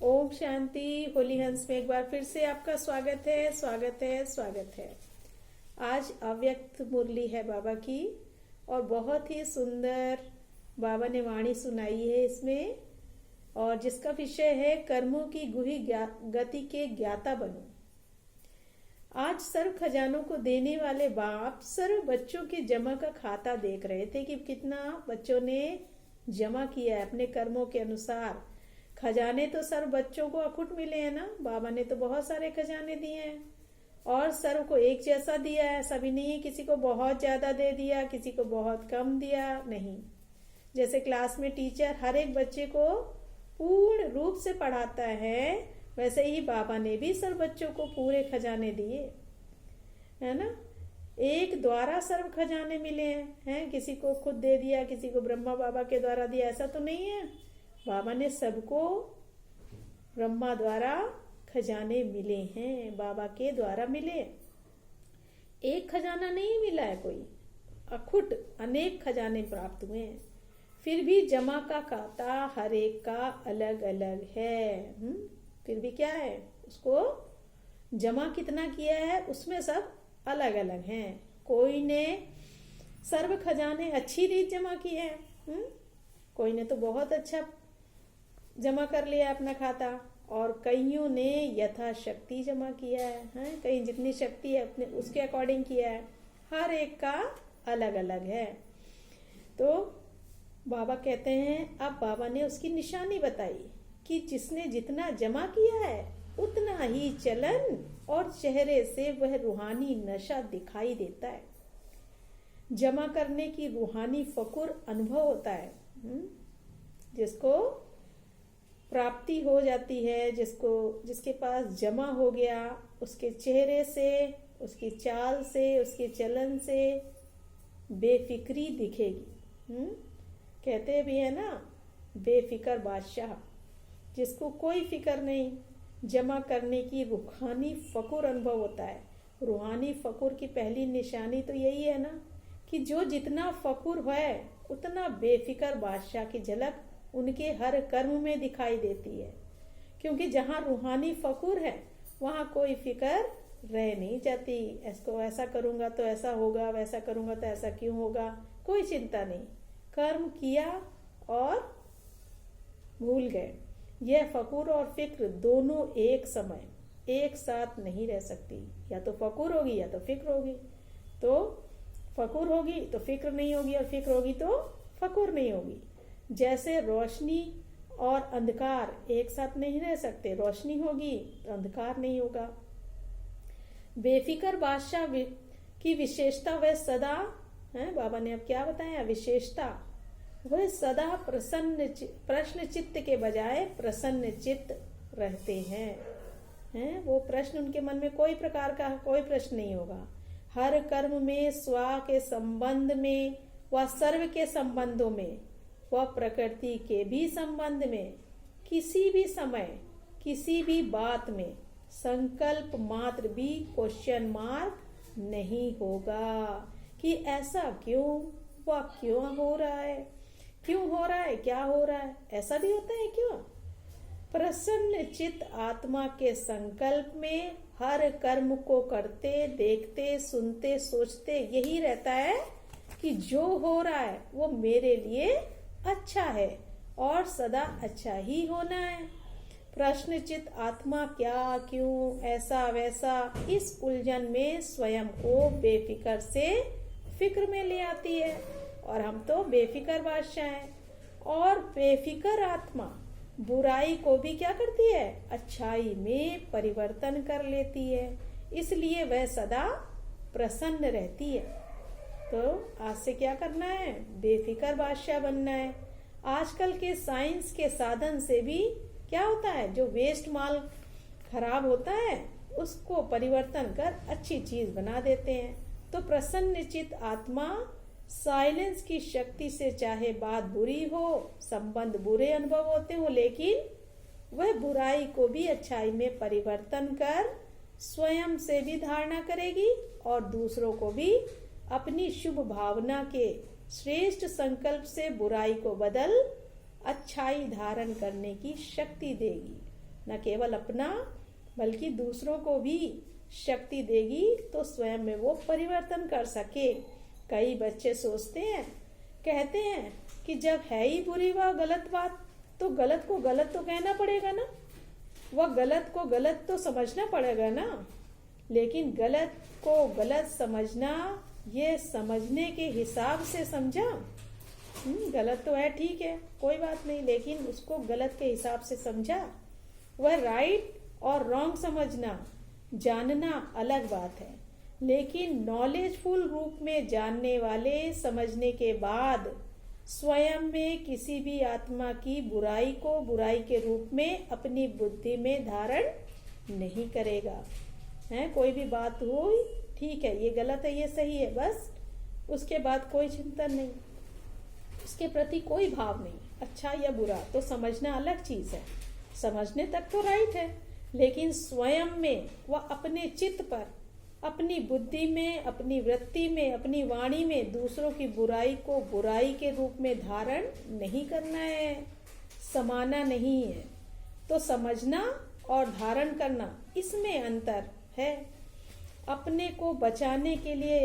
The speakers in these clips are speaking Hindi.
ओम शांति। होली हंस में एक बार फिर से आपका स्वागत है, स्वागत है, स्वागत है। आज अव्यक्त मुरली है बाबा की और बहुत ही सुंदर बाबा ने वाणी सुनाई है इसमें, और जिसका विषय है कर्मों की गुही गति के ज्ञाता बनो। आज सर्व खजानों को देने वाले बाप सर्व बच्चों के जमा का खाता देख रहे थे कि कितना बच्चों ने जमा किया है अपने कर्मों के अनुसार। खजाने तो सर्व बच्चों को अखुट मिले हैं ना, बाबा ने तो बहुत सारे खजाने दिए हैं और सर्व को एक जैसा दिया है। सभी नहीं, किसी को बहुत ज्यादा दे दिया, किसी को बहुत कम दिया, नहीं। जैसे क्लास में टीचर हर एक बच्चे को पूर्ण रूप से पढ़ाता है, वैसे ही बाबा ने भी सर्व बच्चों को पूरे खजाने दिए है ना। एक द्वारा सर्व खजाने मिले हैं, किसी को खुद दे दिया, किसी को ब्रह्मा बाबा के द्वारा दिया, ऐसा तो नहीं है। बाबा ने सबको ब्रह्मा द्वारा खजाने मिले हैं, बाबा के द्वारा मिले। एक खजाना नहीं मिला है, कोई अखुट अनेक खजाने प्राप्त हुए हैं। फिर भी जमा का खाता हर एक का अलग अलग है। फिर भी क्या है, उसको जमा कितना किया है उसमें सब अलग अलग हैं। कोई ने सर्व खजाने अच्छी रीत जमा की है, कोई ने तो बहुत अच्छा जमा कर लिया अपना खाता, और कईयों ने यथाशक्ति जमा किया है, कहीं जितनी शक्ति है अपने उसके अकॉर्डिंग किया है। हर एक का अलग अलग है। तो बाबा कहते हैं, अब बाबा ने उसकी निशानी बताई कि जिसने जितना जमा किया है उतना ही चलन और चेहरे से वह रूहानी नशा दिखाई देता है। जमा करने की रूहानी फकुर अनुभव होता है। जिसको प्राप्ति हो जाती है, जिसके पास जमा हो गया, उसके चेहरे से, उसकी चाल से, उसके चलन से बेफिक्री दिखेगी। कहते भी है ना, बेफिक्र बादशाह, जिसको कोई फिक्र नहीं। जमा करने की रूहानी फकुर अनुभव होता है। रूहानी फकुर की पहली निशानी तो यही है ना कि जो जितना फकुर है उतना बेफिक्र बादशाह की झलक उनके हर कर्म में दिखाई देती है। क्योंकि जहाँ रूहानी फकुर है वहाँ कोई फिक्र रह नहीं जाती। इसको ऐसा करूंगा तो ऐसा होगा, वैसा करूंगा तो ऐसा क्यों होगा, कोई चिंता नहीं। कर्म किया और भूल गए। यह फकुर और फिक्र दोनों एक समय एक साथ नहीं रह सकती। या तो फकुर होगी या तो फिक्र होगी। तो फकुर होगी तो फिक्र नहीं होगी, और फिक्र होगी तो फकुर नहीं होगी। जैसे रोशनी और अंधकार एक साथ नहीं रह सकते, रोशनी होगी तो अंधकार नहीं होगा। बेफिक्र बादशाह की विशेषता वह सदा है, बाबा ने अब क्या बताया विशेषता, वह सदा प्रश्न चित्त के बजाय प्रसन्न चित्त रहते हैं। वो प्रश्न उनके मन में कोई प्रकार का कोई प्रश्न नहीं होगा। हर कर्म में, स्व के संबंध में व सर्व के संबंधों में व प्रकृति के भी संबंध में किसी भी समय किसी भी बात में संकल्प मात्र भी क्वेश्चन मार्क नहीं होगा कि ऐसा क्यों, वह क्यों हो रहा है, क्यों हो रहा है, क्या हो रहा है, ऐसा भी होता है क्यों। प्रसन्न चित्त आत्मा के संकल्प में हर कर्म को करते, देखते, सुनते, सोचते यही रहता है कि जो हो रहा है वो मेरे लिए अच्छा है और सदा अच्छा ही होना है। प्रश्नचित आत्मा क्या, क्यों, ऐसा वैसा, इस उलझन में स्वयं को बेफिक्र से फिक्र में ले आती है। और हम तो बेफिक्र बादशाह हैं। और बेफिक्र आत्मा बुराई को भी क्या करती है, अच्छाई में परिवर्तन कर लेती है। इसलिए वह सदा प्रसन्न रहती है। तो आज से क्या करना है, बेफिक्र बादशाह बनना है। आजकल के साइंस के साधन से भी क्या होता है, जो वेस्ट माल खराब होता है उसको परिवर्तन कर अच्छी चीज बना देते हैं। तो प्रसन्नचित आत्मा साइलेंस की शक्ति से, चाहे बात बुरी हो, संबंध बुरे अनुभव होते हो, लेकिन वह बुराई को भी अच्छाई में परिवर्तन कर स्वयं से भी धारणा करेगी और दूसरों को भी अपनी शुभ भावना के श्रेष्ठ संकल्प से बुराई को बदल अच्छाई धारण करने की शक्ति देगी। न केवल अपना बल्कि दूसरों को भी शक्ति देगी तो स्वयं में वो परिवर्तन कर सके। कई बच्चे सोचते हैं, कहते हैं कि जब है ही बुरी व गलत बात तो गलत को गलत तो कहना पड़ेगा ना, वह गलत को गलत तो समझना पड़ेगा ना। लेकिन गलत को गलत समझना, ये समझने के हिसाब से समझा। गलत तो है, ठीक है, कोई बात नहीं, लेकिन उसको गलत के हिसाब से समझा। वह राइट और रॉन्ग समझना, जानना अलग बात है, लेकिन नॉलेजफुल रूप में जानने वाले समझने के बाद स्वयं में किसी भी आत्मा की बुराई को बुराई के रूप में अपनी बुद्धि में धारण नहीं करेगा। है कोई भी बात हुई, ठीक है, ये गलत है, ये सही है, बस उसके बाद कोई चिंतन नहीं, उसके प्रति कोई भाव नहीं, अच्छा या बुरा तो समझना अलग चीज है। समझने तक तो राइट है, लेकिन स्वयं में वह अपने चित्त पर, अपनी बुद्धि में, अपनी वृत्ति में, अपनी वाणी में दूसरों की बुराई को बुराई के रूप में धारण नहीं करना है, समाना नहीं है। तो समझना और धारण करना, इसमें अंतर है। अपने को बचाने के लिए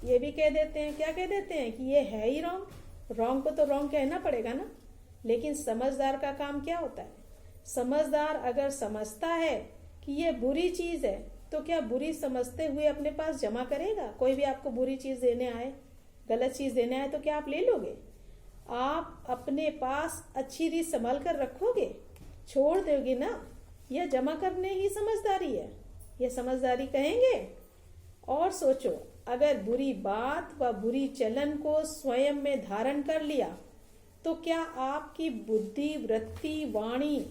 ये भी कह देते हैं, क्या कह देते हैं कि ये है ही रॉन्ग, रॉन्ग को तो रॉन्ग कहना पड़ेगा ना। लेकिन समझदार का काम क्या होता है? समझदार अगर समझता है कि ये बुरी चीज है तो क्या बुरी समझते हुए अपने पास जमा करेगा? कोई भी आपको बुरी चीज देने आए, गलत चीज देने आए तो क्या आप ले लोगे? आप अपने पास अच्छी रीत संभाल कर रखोगे, छोड़ दोगे ना? यह जमा करने ही समझदारी है, यह समझदारी कहेंगे। और सोचो, अगर बुरी बात व बुरी चलन को स्वयं में धारण कर लिया तो क्या आपकी बुद्धि, वृत्ति, वाणी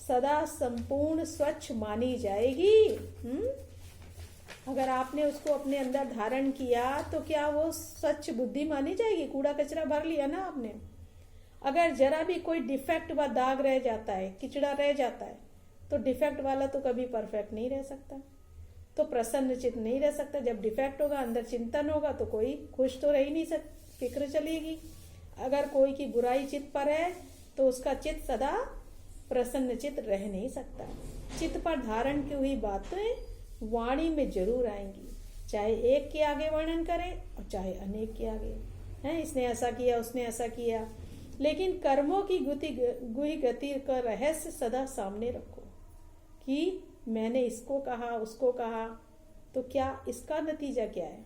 सदा संपूर्ण स्वच्छ मानी जाएगी? अगर आपने उसको अपने अंदर धारण किया तो क्या वो स्वच्छ बुद्धि मानी जाएगी? कूड़ा कचरा भर लिया ना आपने। अगर जरा भी कोई डिफेक्ट व दाग रह जाता है, किचड़ा रह जाता है, तो डिफेक्ट वाला तो कभी परफेक्ट नहीं रह सकता, तो प्रसन्न चित्त नहीं रह सकता। जब डिफेक्ट होगा, अंदर चिंतन होगा, तो कोई खुश तो रह ही नहीं सकता, फिक्र चलेगी। अगर कोई की बुराई चित्त पर है तो उसका चित्त सदा प्रसन्न चित्त रह नहीं सकता। चित्त पर धारण की हुई बातें वाणी में जरूर आएंगी, चाहे एक के आगे वर्णन करें और चाहे अनेक के आगे। है इसने ऐसा किया, उसने ऐसा किया, लेकिन कर्मों की गुही गति का रहस्य सदा सामने रखो कि मैंने इसको कहा, उसको कहा, तो क्या इसका नतीजा क्या है,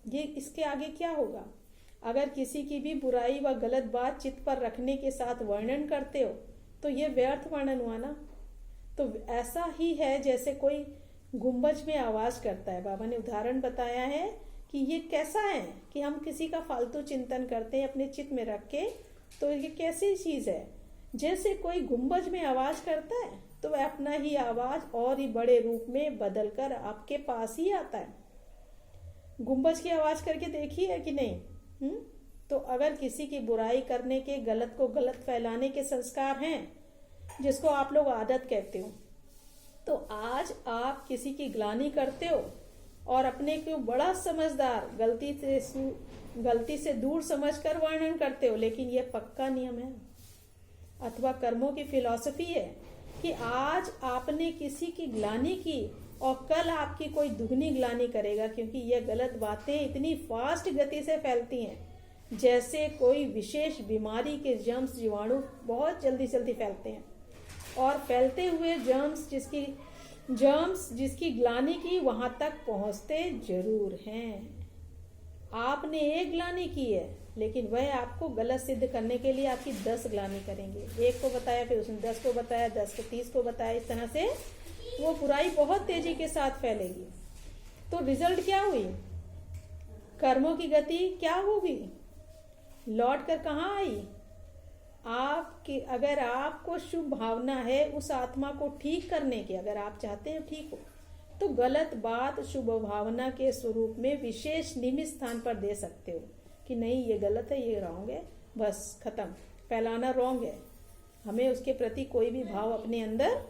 ये इसके आगे क्या होगा? अगर किसी की भी बुराई व गलत बात चित्त पर रखने के साथ वर्णन करते हो तो ये व्यर्थ वर्णन हुआ ना। तो ऐसा ही है जैसे कोई गुंबज में आवाज करता है। बाबा ने उदाहरण बताया है कि ये कैसा है कि हम किसी का फालतू चिंतन करते हैं अपने चित्त में रख के, तो ये कैसी चीज है? जैसे कोई गुंबज में आवाज करता है तो वह अपना ही आवाज और ही बड़े रूप में बदलकर आपके पास ही आता है। गुंबज की आवाज करके देखी है कि नहीं? तो अगर किसी की बुराई करने के, गलत को गलत फैलाने के संस्कार हैं, जिसको आप लोग आदत कहते हो, तो आज आप किसी की ग्लानि करते हो और अपने को बड़ा समझदार, गलती से दूर समझकर वर्णन करते हो, लेकिन यह पक्का नियम है अथवा कर्मों की फिलॉसफी है कि आज आपने किसी की ग्लानि की और कल आपकी कोई दुगनी ग्लानि करेगा, क्योंकि ये गलत बातें इतनी फास्ट गति से फैलती हैं जैसे कोई विशेष बीमारी के जर्म्स, जीवाणु बहुत जल्दी जल्दी फैलते हैं। और फैलते हुए जर्म्स जिसकी ग्लानि की वहां तक पहुंचते जरूर हैं। आपने एक ग्लानि की है, लेकिन वह आपको गलत सिद्ध करने के लिए आपकी 10 ग्लानि करेंगे। एक को बताया, फिर उसने 10 को बताया, 10 को 30 को बताया, इस तरह से वो बुराई बहुत तेजी के साथ फैलेगी। तो रिजल्ट क्या हुई? कर्मों की गति क्या होगी? लौट कर कहाँ आई? आपकी, अगर आपको शुभ भावना है उस आत्मा को ठीक करने की, अगर आप चाहते हैं ठीक हो, तो गलत बात शुभ भावना के स्वरूप में विशेष निमित्त स्थान पर दे सकते हो कि नहीं ये गलत है, ये रॉन्ग है, बस खत्म। फैलाना रॉन्ग है, हमें उसके प्रति कोई भी भाव अपने अंदर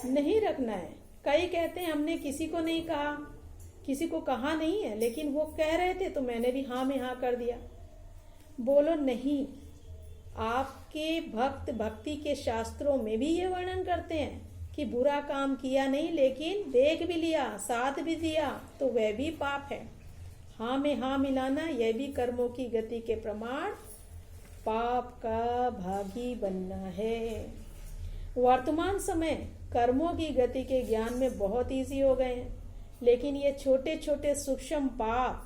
नहीं रखना है। कई कहते हैं हमने किसी को नहीं कहा, किसी को कहा नहीं है, लेकिन वो कह रहे थे तो मैंने भी हाँ में हाँ कर दिया। बोलो नहीं, आपके भक्त भक्ति के शास्त्रों में भी ये वर्णन करते हैं कि बुरा काम किया नहीं लेकिन देख भी लिया, साथ भी दिया, तो वह भी पाप है। हाँ में हाँ मिलाना यह भी कर्मों की गति के प्रमाण पाप का भागी बनना है। वर्तमान समय कर्मों की गति के ज्ञान में बहुत इजी हो गए हैं, लेकिन ये छोटे छोटे सूक्ष्म पाप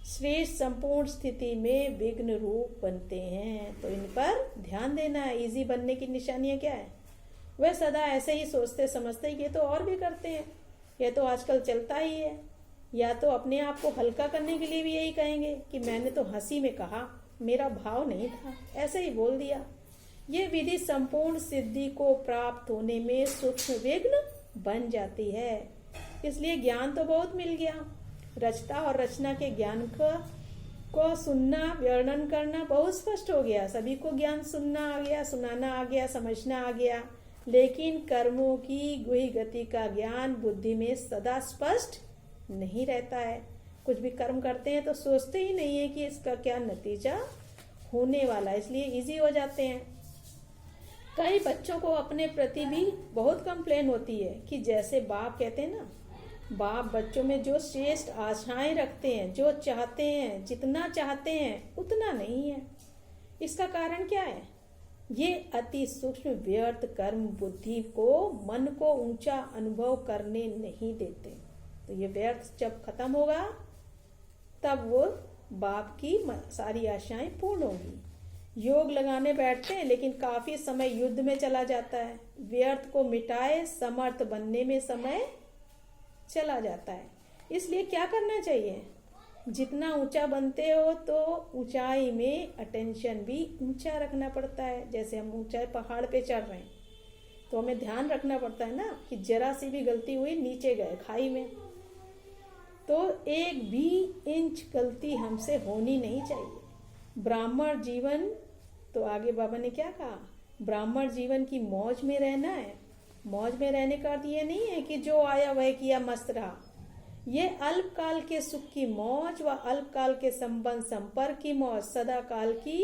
श्रेष्ठ संपूर्ण स्थिति में विघ्न रूप बनते हैं। तो इन पर ध्यान देना है। इजी बनने की निशानियां क्या है? वह सदा ऐसे ही सोचते समझते ये तो और भी करते हैं, ये तो आजकल चलता ही है। या तो अपने आप को हल्का करने के लिए भी यही कहेंगे कि मैंने तो हंसी में कहा, मेरा भाव नहीं था, ऐसे ही बोल दिया। ये विधि संपूर्ण सिद्धि को प्राप्त होने में सूक्ष्म विघ्न बन जाती है। इसलिए ज्ञान तो बहुत मिल गया, रचता और रचना के ज्ञान को सुनना, वर्णन करना बहुत स्पष्ट हो गया। सभी को ज्ञान सुनना आ गया, सुनाना आ गया, समझना आ गया। लेकिन कर्मों की गुही गति का ज्ञान बुद्धि में सदा स्पष्ट नहीं रहता है। कुछ भी कर्म करते हैं तो सोचते ही नहीं है कि इसका क्या नतीजा होने वाला है, इसलिए इजी हो जाते हैं। कई बच्चों को अपने प्रति भी बहुत कंप्लेन होती है कि जैसे बाप कहते हैं ना, बाप बच्चों में जो श्रेष्ठ आशाएं रखते हैं, जो चाहते हैं, जितना चाहते हैं उतना नहीं है। इसका कारण क्या है? ये अति सूक्ष्म व्यर्थ कर्म बुद्धि को, मन को ऊंचा अनुभव करने नहीं देते। तो ये व्यर्थ जब खत्म होगा तब वो बाप की सारी आशाएं पूर्ण होगी। योग लगाने बैठते हैं लेकिन काफी समय युद्ध में चला जाता है। व्यर्थ को मिटाए समर्थ बनने में समय चला जाता है। इसलिए क्या करना चाहिए? जितना ऊंचा बनते हो तो ऊंचाई में अटेंशन भी ऊंचा रखना पड़ता है। जैसे हम ऊंचाई पहाड़ पे चढ़ रहे हैं तो हमें ध्यान रखना पड़ता है ना कि जरा सी भी गलती हुई नीचे गए खाई में, तो एक भी इंच गलती हमसे होनी नहीं चाहिए। ब्राह्मण जीवन, तो आगे बाबा ने क्या कहा? ब्राह्मण जीवन की मौज में रहना है। मौज में रहने का अर्थ ये नहीं है कि जो आया वह किया मस्त रहा। ये अल्पकाल के सुख की मौज व अल्पकाल के संबंध संपर्क की मौज सदा काल की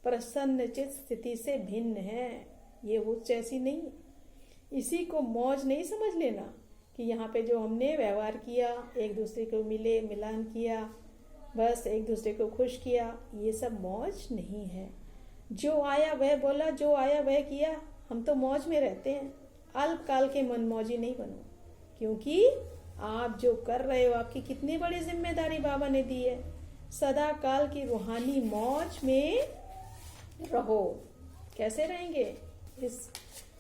प्रसन्नचित स्थिति से भिन्न है। ये उच्च ऐसी नहीं है। इसी को मौज नहीं समझ लेना कि यहाँ पे जो हमने व्यवहार किया, एक दूसरे को मिले मिलान किया, बस एक दूसरे को खुश किया, ये सब मौज नहीं है। जो आया वह बोला, जो आया वह किया, हम तो मौज में रहते हैं। अल्पकाल के मनमौजी नहीं बनो, क्योंकि आप जो कर रहे हो आपकी कितनी बड़ी जिम्मेदारी बाबा ने दी है। सदा काल की रूहानी मौज में रहो। कैसे रहेंगे? इस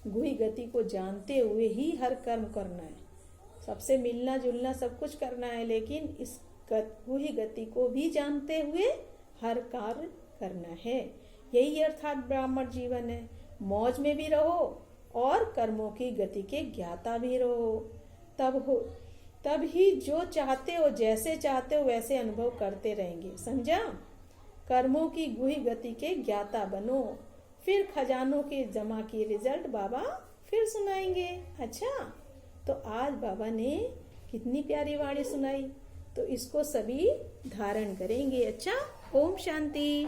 गुही गति को जानते हुए ही हर कर्म करना है। सबसे मिलना जुलना सब कुछ करना है, लेकिन इस गुही गति को भी जानते हुए हर कार्य करना है। यही अर्थात ब्राह्मण जीवन है। मौज में भी रहो और कर्मों की गति के ज्ञाता भी रहो। तब ही जो चाहते हो, जैसे चाहते हो वैसे अनुभव करते रहेंगे। समझा? कर्मों की गुही गति के ज्ञाता बनो, फिर खजानों के जमा की रिजल्ट बाबा फिर सुनाएंगे। अच्छा, तो आज बाबा ने कितनी प्यारी वाणी सुनाई, तो इसको सभी धारण करेंगे। अच्छा, ओम शांति।